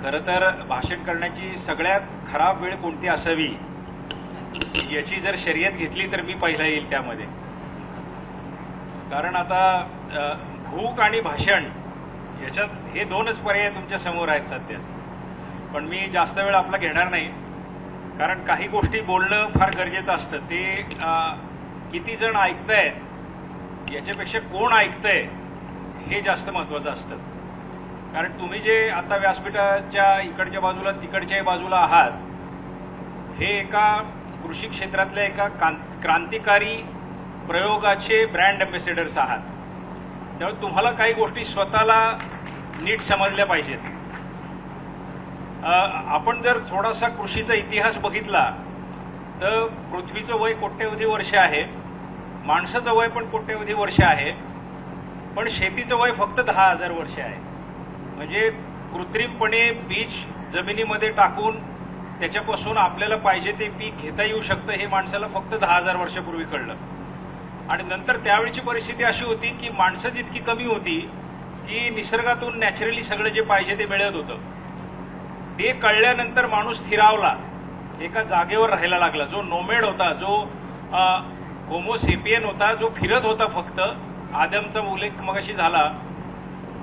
खरं तर भाषण करण्याची सगळ्यात खराब वेळ कोणती असावी याची जर शर्यत घेतली तर मी पहिला येईल त्यामध्ये. कारण आता भूक आणि भाषण याच्यात हे दोनच पर्याय तुमच्या समोर आहेत सध्या. पण मी जास्त वेळ आपला घेणार नाही, कारण काही गोष्टी बोलणं फार गरजेचं असतं. ते किती जण ऐकतायत याच्यापेक्षा कोण ऐकतंय हे जास्त महत्त्वाचं असतं. कारण तुम्ही जे आता व्यासपीठाच्या इकडच्या बाजूला तिकडच्याही बाजूला आहात, हे एका कृषी क्षेत्रातल्या एका क्रांतिकारी प्रयोगाचे ब्रँड अँबॅसेडर्स आहात. त्यामुळे तुम्हाला काही गोष्टी स्वतःला नीट समजल्या पाहिजेत. आपण जर थोडासा कृषीचा इतिहास बघितला तर पृथ्वीचं वय कोट्यवधी वर्ष आहे, माणसाचं वय पण कोट्यवधी वर्ष आहे, पण शेतीचं वय फक्त 10,000 वर्ष आहे. म्हणजे कृत्रिमपणे बीज जमिनीमध्ये टाकून त्याच्यापासून आपल्याला पाहिजे ते पीक घेता येऊ शकतं हे माणसाला फक्त 10,000 वर्षापूर्वी कळलं. आणि नंतर त्यावेळीची परिस्थिती अशी होती की माणसं जितकी कमी होती की निसर्गातून नॅचरली सगळं जे पाहिजे ते मिळत होतं. ते कळल्यानंतर माणूस स्थिरावला, एका जागेवर राहायला लागला. जो नोमेड होता, जो होमोसेपियन होता, जो फिरत होता फक्त, आदमचा उल्लेख मगाशी झाला,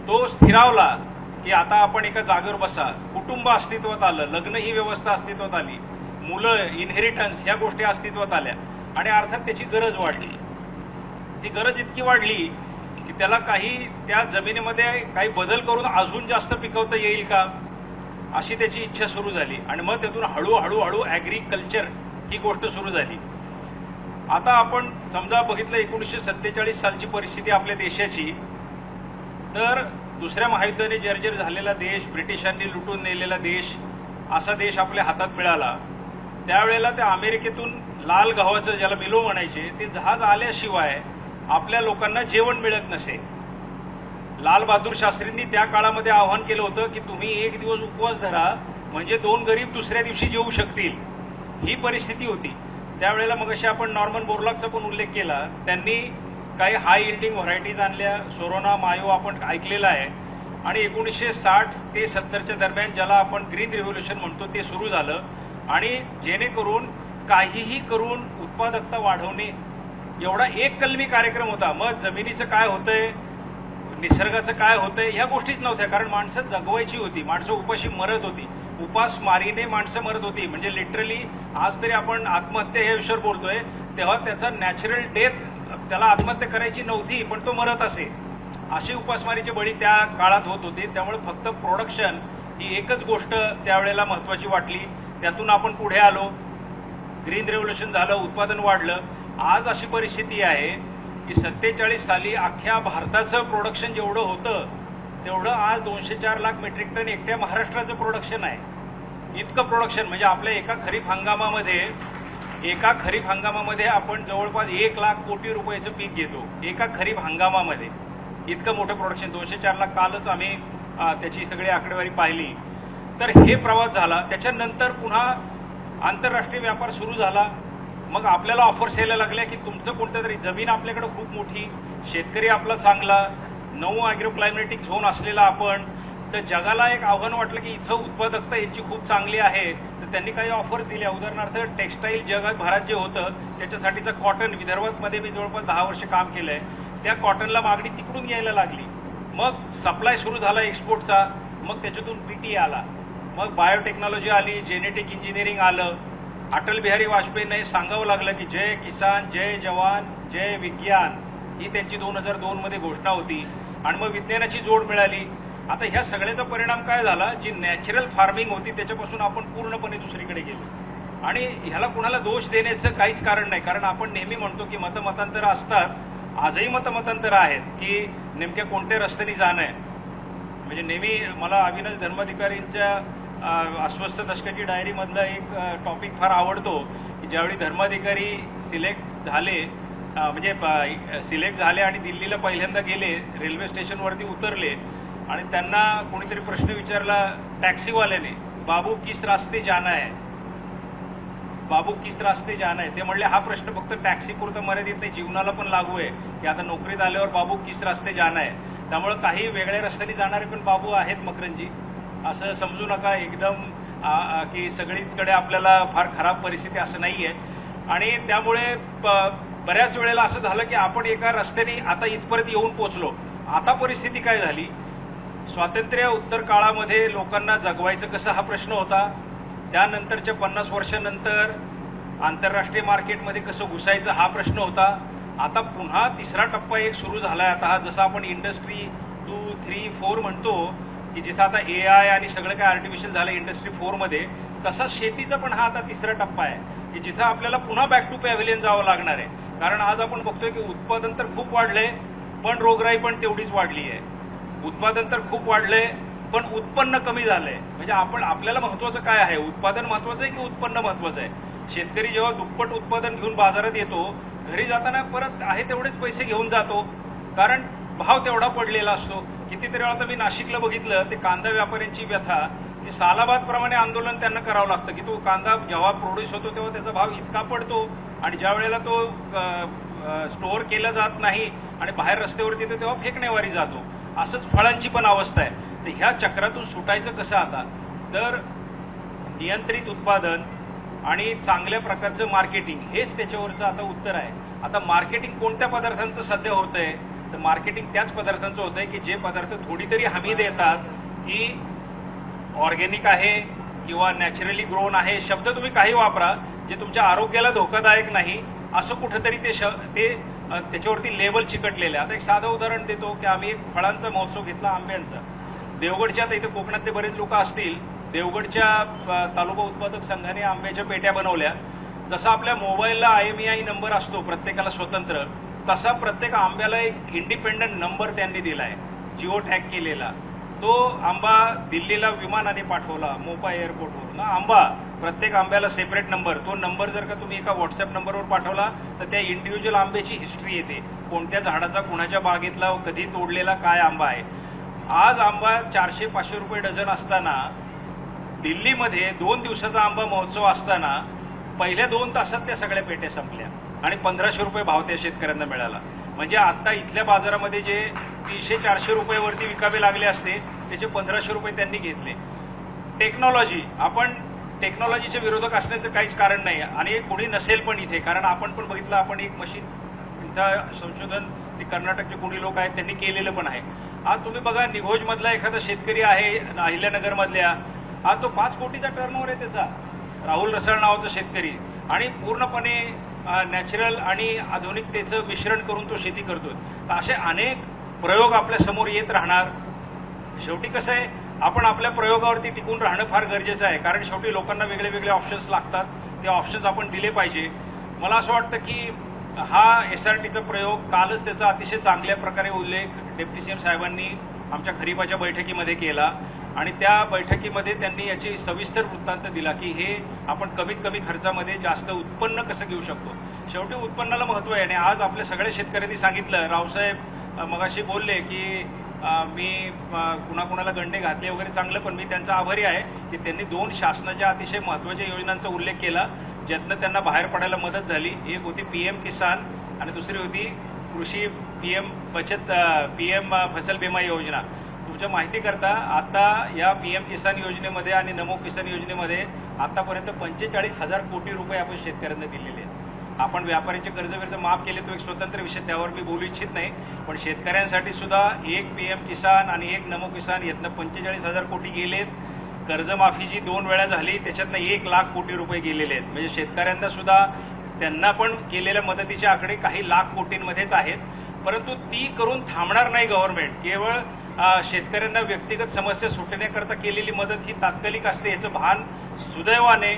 तो स्थिरावला की आता आपण एका जागेवर बसा. कुटुंब अस्तित्वात आलं, लग्न ही व्यवस्था अस्तित्वात आली, मुलं, इनहेरिटन्स ह्या गोष्टी अस्तित्वात आल्या आणि अर्थात त्याची गरज वाढली. ती गरज इतकी वाढली की त्याला काही त्या जमिनीमध्ये काही बदल करून अजून जास्त पिकवता येईल का अशी त्याची इच्छा सुरू झाली. आणि मग त्यातून हळूहळू ॲग्रिकल्चर ही गोष्ट सुरू झाली. आता आपण समजा बघितलं 1947 सालची परिस्थिती आपल्या देशाची, तर दुसऱ्या महायुद्धाने जर्जर झालेला देश, ब्रिटिशांनी लुटून नेलेला देश, असा देश आपल्या हातात मिळाला. त्यावेळेला त्या अमेरिकेतून लाल गव्हाचं, ज्याला मिलो म्हणायचे, ते जहाज आल्याशिवाय आपल्या लोकांना जेवण मिळत नसे. लाल बहादूर शास्त्रींनी त्या काळामध्ये आवाहन केलं होतं की तुम्ही एक दिवस उपवास धरा, म्हणजे 2 गरीब दुसऱ्या दिवशी जेवू शकतील. ही परिस्थिती होती त्यावेळेला. मग अशी आपण नॉर्मन बोरलॉगचा पण उल्लेख केला. त्यांनी काही हाय इल्डिंग व्हरायटीज आणल्या, सोरोना, मायो आपण ऐकलेला आहे. आणि 1960 ते 70च्या दरम्यान ज्याला आपण ग्रीन रिव्होल्युशन म्हणतो ते सुरू झालं. आणि जेणेकरून काहीही करून उत्पादकता वाढवणे एवढा एक कलमी कार्यक्रम होता. मग जमिनीचं काय होतंय, निसर्गाचं काय होतंय ह्या गोष्टीच नव्हत्या, कारण माणसं जगवायची होती. माणसं उपाशी मरत होती, उपासमारीने माणसं मरत होती. म्हणजे लिटरली आज तरी आपण आत्महत्या या विषयावर बोलतोय, तेव्हा त्याचा नॅचरल डेथ, त्याला आत्महत्या करायची नव्हती पण तो मरत असे. असे उपासमारीचे बळी त्या काळात होत होते. त्यामुळे फक्त प्रोडक्शन ही एकच गोष्ट त्यावेळेला महत्वाची वाटली. त्यातून आपण पुढे आलो, ग्रीन रेव्होल्युशन झालं, उत्पादन वाढलं. आज अशी परिस्थिती आहे की 47 साली अख्ख्या भारताचं प्रोडक्शन जेवढं होतं तेवढं आज 204 लाख मेट्रिक टन एकट्या महाराष्ट्राचं प्रोडक्शन आहे. इतकं प्रोडक्शन म्हणजे आपल्या एका खरीप हंगामामध्ये आपण जवळपास 1 लाख कोटी रुपयाचं पीक घेतो एका खरीप हंगामामध्ये. इतकं मोठं प्रोडक्शन, 204 लाख. कालच आम्ही त्याची सगळी आकडेवारी पाहिली. तर हे प्रवास झाला. त्याच्यानंतर पुन्हा आंतरराष्ट्रीय व्यापार सुरू झाला. मग आपल्याला ऑफर्स यायला लागल्या की तुमचं कोणतं तरी जमीन आपल्याकडे खूप मोठी, शेतकरी आपला चांगला, 9 ॲग्रो क्लायमॅटिक झोन असलेला आपण. तर जगाला एक आव्हान वाटलं की इथं उत्पादकता यांची खूप चांगली आहे. तर त्यांनी काही ऑफर दिल्या. उदाहरणार्थ टेक्स्टाईल जगात भारत जे होतं त्याच्यासाठीचं कॉटन, विदर्भामध्ये मी जवळपास 10 वर्ष काम केलंय, त्या कॉटनला मागणी तिकडून यायला लागली. मग सप्लाय सुरू झाला एक्सपोर्टचा. मग त्याच्यातून पीटी आला, मग बायोटेक्नॉलॉजी आली, जेनेटिक इंजिनिअरिंग आलं. अटल बिहारी वाजपेयींना हे सांगावं लागलं की जय किसान, जय जवान, जय विज्ञान ही त्यांची 2002 मध्ये घोषणा होती. आणि मग विज्ञानाची जोड मिळाली. आता ह्या सगळ्याचा परिणाम काय झाला, जी नॅचरल फार्मिंग होती त्याच्यापासून आपण पूर्णपणे दुसरीकडे गेलो. आणि ह्याला कुणाला दोष देण्याचं काहीच कारण नाही, कारण आपण नेहमी म्हणतो की मतमतांतरं असतात. आजही मतमतांतरं आहेत की नेमक्या कोणत्या रस्त्याने जाणं आहे. म्हणजे नेहमी मला अविनाश धर्माधिकारींच्या अस्वस्थ दशकाची डायरीमधला एक टॉपिक फार आवडतो की ज्यावेळी धर्माधिकारी सिलेक्ट झाले, म्हणजे सिलेक्ट झाले आणि दिल्लीला पहिल्यांदा गेले, रेल्वे स्टेशनवरती उतरले आणि त्यांना कोणीतरी प्रश्न विचारला टॅक्सीवाल्याने, बाबू किस रास्ते जाना है, बाबू किस रास्ते जाना है. ते म्हणले हा प्रश्न फक्त टॅक्सीपुरता मर्यादित नाही, जीवनाला पण लागू आहे की आता नोकरीत आल्यावर बाबू किस रास्ते जाना है. त्यामुळे काही वेगळ्या रस्त्याने जाणारे पण बाबू आहेत मकरंजी. असं समजू नका एकदम की सगळीचकडे आपल्याला फार खराब परिस्थिती असं नाही आहे. आणि त्यामुळे बऱ्याच वेळेला असं झालं की आपण एका रस्त्याने आता इथपर्यंत येऊन पोचलो. आता परिस्थिती काय झाली, स्वातंत्र्य उत्तर काळामध्ये लोकांना जगवायचं कसं हा प्रश्न होता, त्यानंतरच्या 50 वर्षानंतर आंतरराष्ट्रीय मार्केटमध्ये कसं घुसायचं हा प्रश्न होता. आता पुन्हा तिसरा टप्पा एक सुरू झालाय. आता हा जसा आपण इंडस्ट्री 2, 3, 4 म्हणतो की जिथं आता AI आणि सगळं काय आर्टिफिशियल झालं इंडस्ट्री 4 मध्ये, तसा शेतीचा पण हा आता तिसरा टप्पा आहे की जिथं आपल्याला पुन्हा बॅक टू पॅव्हिलियन जावं लागणार आहे. कारण आज आपण बघतोय की उत्पादन तर खूप वाढलंय पण रोगराई पण तेवढीच वाढली आहे. उत्पादन तर खूप वाढलंय पण उत्पन्न कमी झालंय. म्हणजे आपल्याला महत्वाचं काय आहे, उत्पादन महत्वाचं आहे की उत्पन्न महत्वाचं आहे. शेतकरी जेव्हा दुप्पट उत्पादन घेऊन बाजारात येतो, घरी जाताना परत आहे तेवढेच पैसे घेऊन जातो कारण भाव तेवढा पडलेला असतो. कितीतरी वेळा आता मी नाशिकला बघितलं, ते कांदा व्यापाऱ्यांची व्यथा की सालाबादप्रमाणे आंदोलन त्यांना करावं लागतं की तो कांदा जेव्हा प्रोड्यूस होतो तेव्हा त्याचा भाव इतका पडतो आणि ज्या वेळेला तो स्टोअर केला जात नाही आणि बाहेर रस्त्यावरती येतो तेव्हा फेकण्यावारी जातो. असंच फळांची पण अवस्था आहे. तर ह्या चक्रातून सुटायचं कसं आता, तर नियंत्रित उत्पादन आणि चांगल्या प्रकारचं मार्केटिंग हेच त्याच्यावरचं आता उत्तर आहे. आता मार्केटिंग कोणत्या पदार्थांचं सध्या होतंय, तर मार्केटिंग त्याच पदार्थांचं होतंय की जे पदार्थ थोडी तरी हमी देतात की ऑर्गॅनिक आहे किंवा नॅचरली ग्रोन आहे. शब्द तुम्ही काही वापरा, जे तुमच्या आरोग्याला धोकादायक नाही असं कुठंतरी ते त्याच्यावरती लेबल चिकटलेलं आहे. आता एक साधं उदाहरण देतो की आम्ही एक फळांचा महोत्सव घेतला आंब्यांचा देवगडच्या. आता इथे कोकणातले बरेच लोक असतील, देवगडच्या तालुका उत्पादक संघाने आंब्याच्या पेट्या बनवल्या. जसा आपल्या मोबाईलला IMEI नंबर असतो प्रत्येकाला स्वतंत्र, तसा प्रत्येक आंब्याला एक इंडिपेंडंट नंबर त्यांनी दिलाय, जिओ टॅग केलेला. तो आंबा दिल्लीला विमानाने पाठवला मोपा एअरपोर्टवर ना. आंबा प्रत्येक आंब्याला सेपरेट नंबर. तो नंबर जर का तुम्ही एका व्हॉट्सअप नंबरवर पाठवला तर त्या इंडिव्हिज्युअल आंब्याची हिस्ट्री येते, कोणत्या झाडाचा, कुणाच्या बागेतला, कधी तोडलेला, काय आंबा आहे. आज आंबा 400-500 रुपये डझन असताना दिल्लीमध्ये 2 दिवसाचा आंबा महोत्सव असताना पहिल्या 2 तासात त्या सगळ्या पेट्या संपल्या आणि 1500 रुपये भाव त्या शेतकऱ्यांना मिळाला. म्हणजे आता इथल्या बाजारामध्ये जे 300-400 रुपयेवरती विकावे लागले असते त्याचे 1500 रुपये त्यांनी घेतले. टेक्नॉलॉजी, आपण टेक्नॉलॉजीचे विरोधक असण्याचं काहीच कारण नाही आणि कोणी नसेल पण इथे, कारण आपण पण बघितलं, आपण एक मशीन इथं संशोधन ते कर्नाटकचे कोणी लोक आहेत त्यांनी केलेलं पण आहे. आज तुम्ही बघा निघोजमधला एखादा शेतकरी आहे अहिल्यानगरमधल्या, आज तो 5 कोटीचा टर्नओव्हर आहे त्याचा, राहुल रसाळ नावाचा शेतकरी, आणि पूर्णपणे नॅचरल आणि आधुनिकतेचं मिश्रण करून तो शेती करतोय. तर असे अनेक प्रयोग आपल्या समोर येत राहणार. शेवटी कसं आहे, आपण आपल्या प्रयोगावरती टिकून राहणं फार गरजेचं आहे, कारण शेवटी लोकांना वेगळे वेगळे ऑप्शन्स लागतात. ते ऑप्शन्स आपण दिले पाहिजे. मला असं वाटतं की हा SRTचा प्रयोग कालच त्याचा अतिशय चांगल्या प्रकारे उल्लेख डेप्युटी CM साहेबांनी आमच्या खरीपाच्या बैठकीमध्ये केला आणि त्या बैठकीमध्ये त्यांनी याची सविस्तर वृत्तांत दिला की हे आपण कमीत कमी खर्चामध्ये जास्त उत्पन्न कसं घेऊ शकतो. शेवटी उत्पन्नाला महत्त्व आहे. आणि आज आपल्या सगळ्या शेतकऱ्यांनी सांगितलं, रावसाहेब मगाशी बोलले की मी कुणाकुणाला गंडे घातले वगैरे, चांगलं, पण मी त्यांचा आभारी आहे की त्यांनी 2 शासनाच्या अतिशय महत्त्वाच्या योजनांचा उल्लेख केला ज्यातनं त्यांना बाहेर पडायला मदत झाली. एक होती PM किसान आणि दुसरी होती कृषी PM फसल बीमा योजना. तुमच्या माहितीकरता आता या PM किसान योजनेमध्ये आणि नमो किसान योजनेमध्ये आतापर्यंत 45,000 कोटी रुपये आपण शेतकऱ्यांना दिलेले आहेत. आपण व्यापाऱ्यांचे कर्ज माफ केले तो एक स्वतंत्र विषय, त्यावर मी बोलू इच्छित नाही, पण शेतकऱ्यांसाठी सुद्धा एक PM किसान आणि एक नमो किसान यातनं 45,000 कोटी गेलेत. कर्जमाफी जी 2 वेळा झाली त्याच्यातनं 1 लाख कोटी रुपये गेलेले आहेत. म्हणजे शेतकऱ्यांना सुद्धा त्यांना पण केलेल्या मदतीचे आकडे काही लाख कोटींमध्येच आहेत. परंतु ती करून थांबणार नाही गव्हर्नमेंट. केवळ शेतकऱ्यांना व्यक्तिगत समस्या सुटण्याकरता केलेली मदत ही तात्कालिक असते, याचं भान सुदैवाने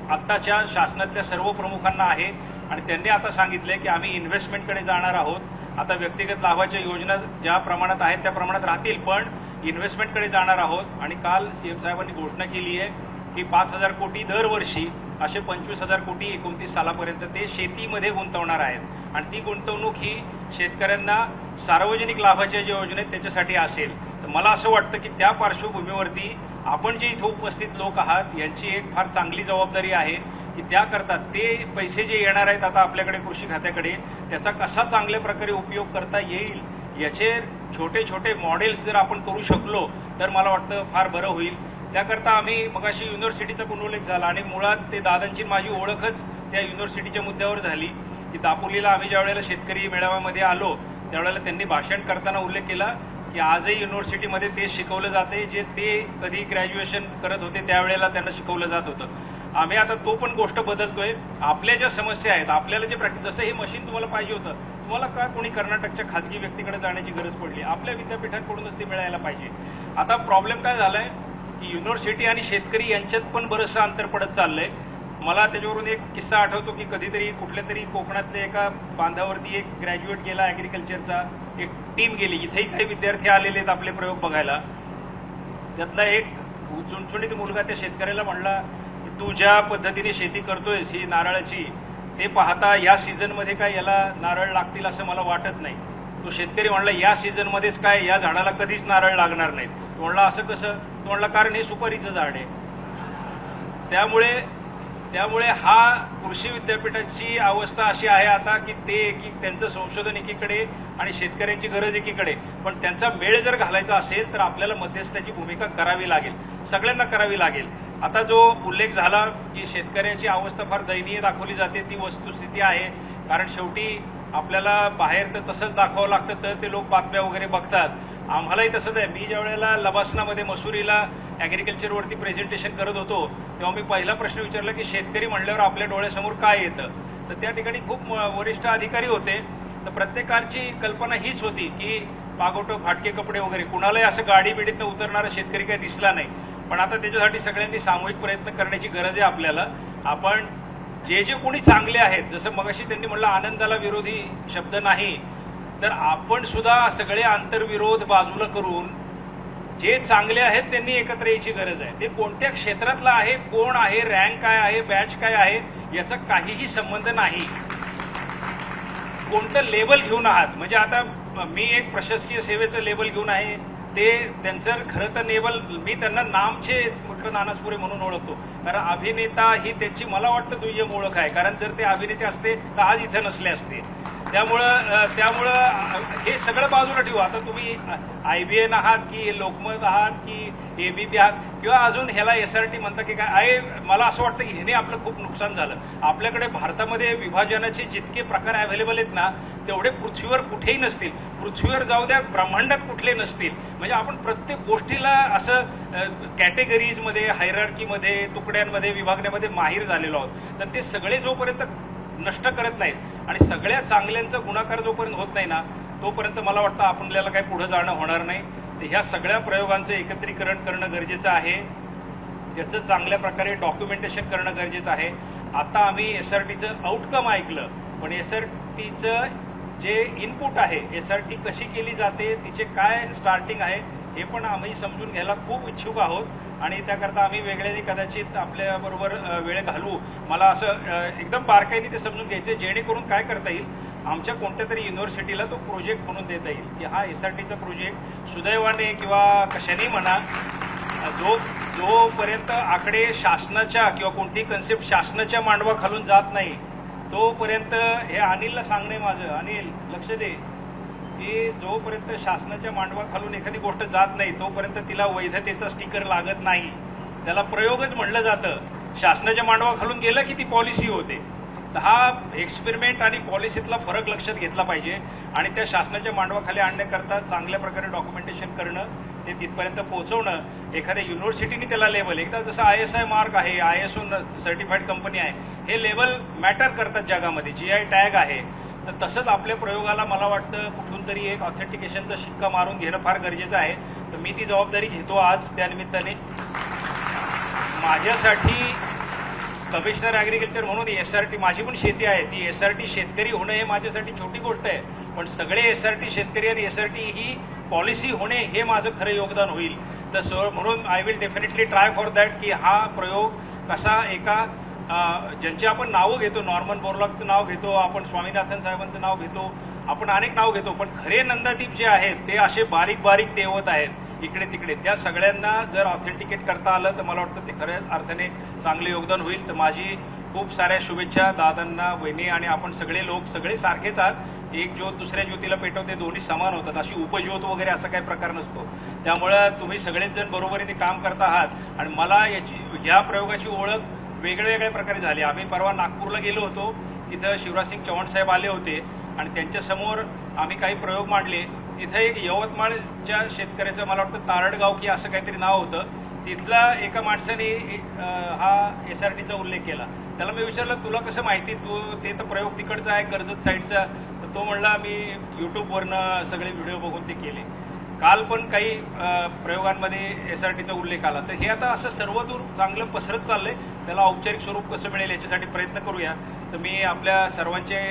आत्ताच्या शासनातल्या सर्व प्रमुखांना आहे आणि त्यांनी आता सांगितलंय की आम्ही इन्व्हेस्टमेंटकडे जाणार आहोत. आता व्यक्तिगत लाभाच्या योजना ज्या प्रमाणात आहेत त्या प्रमाणात राहतील, पण इन्व्हेस्टमेंटकडे जाणार आहोत. आणि काल CM साहेबांनी घोषणा केली आहे की 5,000 कोटी दरवर्षी, असे 25,000 कोटी 29 सालापर्यंत ते शेतीमध्ये गुंतवणार आहेत आणि ती गुंतवणूक ही शेतकऱ्यांना सार्वजनिक लाभाच्या ज्या योजना आहेत त्याच्यासाठी असेल. तर मला असं वाटतं की त्या पार्श्वभूमीवरती आपण जे इथं उपस्थित लोक आहात यांची एक फार चांगली जबाबदारी आहे की त्याकरता ते पैसे जे येणार आहेत आता आपल्याकडे कृषी खात्याकडे, त्याचा कसा चांगल्या प्रकारे उपयोग करता येईल याचे छोटे छोटे मॉडेल्स जर आपण करू शकलो तर मला वाटतं फार बरं होईल. त्याकरता आम्ही मगाशी युनिव्हर्सिटीचा पण उल्लेख झाला आणि मुळात ते दादांची माझी ओळखच त्या युनिव्हर्सिटीच्या मुद्द्यावर झाली की दापोलीला आम्ही ज्या वेळेला शेतकरी मेळाव्यामध्ये आलो त्यावेळेला त्यांनी भाषण करताना उल्लेख केला की आजही युनिव्हर्सिटीमध्ये ते शिकवलं जाते जे ते कधी ग्रॅज्युएशन करत होते त्यावेळेला त्यांना शिकवलं जात होतं. आम्ही आता तो पण गोष्ट बदलतोय. आपल्या ज्या समस्या आहेत आपल्याला जे प्रॅक्टिस जसं हे मशीन तुम्हाला पाहिजे होतं तुम्हाला का कोणी कर्नाटकच्या खाजगी व्यक्तीकडे जाण्याची गरज पडली आपल्या विद्यापीठांकडूनच ते मिळायला पाहिजे. आता प्रॉब्लेम काय झालाय की युनिव्हर्सिटी आणि शेतकरी यांच्यात पण बरंचसं अंतर पडत चाललंय. मला त्याच्यावरून एक किस्सा आठवतो की कधीतरी कुठल्या तरी कोकणातल्या एका बांधावरती एक ग्रॅज्युएट गेला ॲग्रिकल्चरचा एक टीम गेली. इथेही काही विद्यार्थी आलेले आहेत आपले प्रयोग बघायला. त्यातला एक चुणचुणीत मुलगा त्या शेतकऱ्याला म्हणला की तू ज्या पद्धतीने शेती करतोयस ही नारळाची ते पाहता या सीझनमध्ये काय याला नारळ लागतील असं मला वाटत नाही. तो शेतकरी म्हणला या सीझनमध्येच काय या झाडाला कधीच नारळ लागणार नाहीत. तो म्हणला असं कसं? तो म्हणला कारण हे सुपारीचं झाड आहे. त्यामुळे हा कृषी विद्यापीठाची अवस्था अशी आहे आता की ते त्यांचं संशोधन एकीकडे आणि शेतकऱ्यांची गरज एकीकडे. पण त्यांचा मेळ जर घालायचा असेल तर आपल्याला मध्यस्थाची भूमिका करावी लागेल, सगळ्यांना करावी लागेल. आता जो उल्लेख झाला की शेतकऱ्याची अवस्था फार दयनीय दाखवली जाते ती वस्तुस्थिती आहे. कारण शेवटी आपल्याला बाहेर तर तसंच दाखवावं लागतं तर ते लोक बातम्या वगैरे बघतात. आम्हालाही तसंच आहे. मी ज्या वेळेला लबासनामध्ये मसुरीला ॲग्रिकल्चरवरती प्रेझेंटेशन करत होतो तेव्हा मी पहिला प्रश्न विचारला की शेतकरी म्हणल्यावर आपल्या डोळ्यासमोर काय येतं. तर त्या ठिकाणी खूप वरिष्ठ अधिकारी होते. तर प्रत्येकाची कल्पना हीच होती की पागोटं फाटके कपडे वगैरे कुणालाही असं गाडी बिडीतनं उतरणारा शेतकरी काही दिसला नाही. पण आता त्याच्यासाठी सगळ्यांनी सामूहिक प्रयत्न करण्याची गरज आहे आपल्याला. आपण जे कोणी चांगले आहेत जसं मगाशी त्यांनी म्हणलं आनंदाला विरोधी शब्द नाही तर आपण सुद्धा सगळे आंतरविरोध बाजूला करून जे चांगले आहेत त्यांनी एकत्र यायची गरज आहे. ते कोणत्या क्षेत्रातलं आहे, कोण आहे, रँक काय आहे, बॅच काय आहे याचा काहीही संबंध नाही. कोणतं लेबल घेऊन आहात म्हणजे आता मी एक प्रशासकीय सेवेचं लेबल घेऊन आहे ते त्यांचं खरं तर लेबल मी त्यांना नामचे फक्त नानासपुरे म्हणून ओळखतो. कारण अभिनेता ही त्यांची मला वाटतं दुय्यम ओळख आहे. कारण जर ते अभिनेते असते तर आज इथे नसले असते. त्यामुळं हे सगळं बाजूला ठेवू. आता तुम्ही IBN आहात की लोकमत आहात की ABP आहात किंवा अजून ह्याला SRT म्हणता की काय आहे. मला असं वाटतं की ह्याने आपलं खूप नुकसान झालं. आपल्याकडे भारतामध्ये विभाजनाचे जितके प्रकार अवेलेबल आहेत ना तेवढे पृथ्वीवर कुठेही नसतील. पृथ्वीवर जाऊ द्या ब्रह्मांडात कुठले नसतील. म्हणजे आपण प्रत्येक गोष्टीला असं कॅटेगरीजमध्ये हायरार्कीमध्ये तुकड्यांमध्ये विभागण्यामध्ये माहीर झालेलो आहोत. तर ते सगळे जोपर्यंत नष्ट करत नाहीत आणि सगळ्या चांगल्यांचा गुणाकार जोपर्यंत होत नाही ना तोपर्यंत मला वाटतं आपल्याला काही पुढे जाणं होणार नाही. तर ह्या सगळ्या प्रयोगांचं एकत्रीकरण करणं गरजेचं आहे. त्याचं चांगल्या प्रकारे डॉक्युमेंटेशन करणं गरजेचं आहे. आता आम्ही SRTचं आउटकम ऐकलं पण SRTचं जे इनपुट आहे SRT कशी केली जाते तिचे काय स्टार्टिंग आहे हे पण आम्ही समजून घ्यायला खूप इच्छुक आहोत आणि त्याकरता आम्ही वेगळ्याने कदाचित आपल्याबरोबर वेळ घालवू. मला असं एकदम बारकाईने ते समजून घ्यायचं जेणेकरून काय करता येईल आमच्या कोणत्या तरी युनिव्हर्सिटीला तो प्रोजेक्ट म्हणून देता येईल की हा SRTचा प्रोजेक्ट सुदैवाने किंवा कशाने म्हणा जोपर्यंत आकडे शासनाच्या किंवा कोणती कन्सेप्ट शासनाच्या मांडवा खालून जात नाही तोपर्यंत हे अनिलला सांगणे माझं अनिल लक्ष दे की जोपर्यंत शासनाच्या मांडवा खालून एखादी गोष्ट जात नाही तोपर्यंत तिला वैधतेचा स्टिकर लागत नाही. त्याला प्रयोगच म्हणलं जातं. शासनाच्या मांडवा खालून गेलं की ती पॉलिसी होते. तर हा एक्सपेरिमेंट आणि पॉलिसीतला फरक लक्षात घेतला पाहिजे आणि त्या शासनाच्या मांडवाखाली आणण्याकरता चांगल्या प्रकारे डॉक्युमेंटेशन करणं ते तिथपर्यंत पोहोचवणं. एखाद्या युनिव्हर्सिटीने त्याला लेबल एकदा जसं ISI मार्क आहे ISO सर्टिफाईड कंपनी आहे हे लेबल मॅटर करतात जगामध्ये GI टॅग आहे. तर तसंच आपल्या प्रयोगाला मला वाटतं कुठून तरी एक ऑथेंटिकेशनचा शिक्का मारून घेणं फार गरजेचं आहे. तर मी ती जबाबदारी घेतो आज. त्यानिमित्ताने माझ्यासाठी कमिशनर ॲग्रिकल्चर म्हणून SRT माझी पण शेती आहे ती SRT शेतकरी होणं हे माझ्यासाठी छोटी गोष्ट आहे. पण सगळे SRT शेतकरी आणि SRT ही पॉलिसी होणे हे माझं खरं योगदान होईल. तर म्हणून I will definitely try for that की हा प्रयोग कसा एका ज्यांची आपण नावं घेतो नॉर्मन बोरलॉगचं नाव घेतो आपण स्वामीनाथन साहेबांचं नाव घेतो आपण अनेक नाव घेतो पण खरे नंदादीप जे आहेत ते असे बारीक बारीक तेवत आहेत इकडे तिकडे. त्या सगळ्यांना जर ऑथेंटिकेट करता आलं तर मला वाटतं ते खऱ्या अर्थाने चांगले योगदान होईल. तर माझी खूप साऱ्या शुभेच्छा दादांना, वहिनी आणि आपण सगळे लोक सगळे सारखेच आहात. एक ज्योत दुसऱ्या ज्योतीला पेटवते, दोन्ही समान होतात. अशी उपज्योत वगैरे असा काही प्रकार नसतो. त्यामुळं तुम्ही सगळेच जण बरोबरीने काम करत आहात आणि मला ह्या प्रयोगाची ओळख वेगळ्या प्रकारे झाली. आम्ही परवा नागपूरला गेलो होतो. तिथं शिवराजसिंग चव्हाण साहेब आले होते आणि त्यांच्यासमोर आम्ही काही प्रयोग मांडले. तिथं एक यवतमाळच्या शेतकऱ्याचं मला वाटतं तारडगाव की असं काहीतरी नाव होतं. तिथला एका माणसाने हा SRTचा उल्लेख केला. त्याला मी विचारलं तुला कसं माहिती, तू ते तर प्रयोग तिकडचा आहे कर्जत साईडचा. तर तो म्हणला मी यूट्यूबवरनं सगळे व्हिडिओ बघून ते केले. काल पण काही प्रयोगांमध्ये SRTचा उल्लेख आला. तर हे आता असं सर्वदूर चांगलं पसरत चाललंय. त्याला औपचारिक स्वरूप कसं मिळेल याच्यासाठी प्रयत्न करूया. तर मी आपल्या सर्वांचे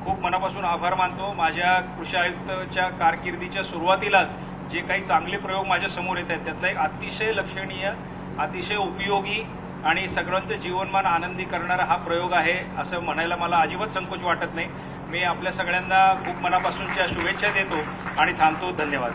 खूप मनापासून आभार मानतो. माझ्या कृषी आयुक्तच्या कारकिर्दीच्या सुरुवातीलाच जे काही चांगले प्रयोग माझ्या समोर येत आहेत त्यातला एक अतिशय लक्षणीय, अतिशय उपयोगी आणि सगळ्यांचं जीवनमान आनंदी करणारा हा प्रयोग आहे असं म्हणायला मला अजिबात संकोच वाटत नाही. मी आपल्या सगळ्यांना खूप मनापासूनच्या शुभेच्छा देतो आणि थांबतो. धन्यवाद.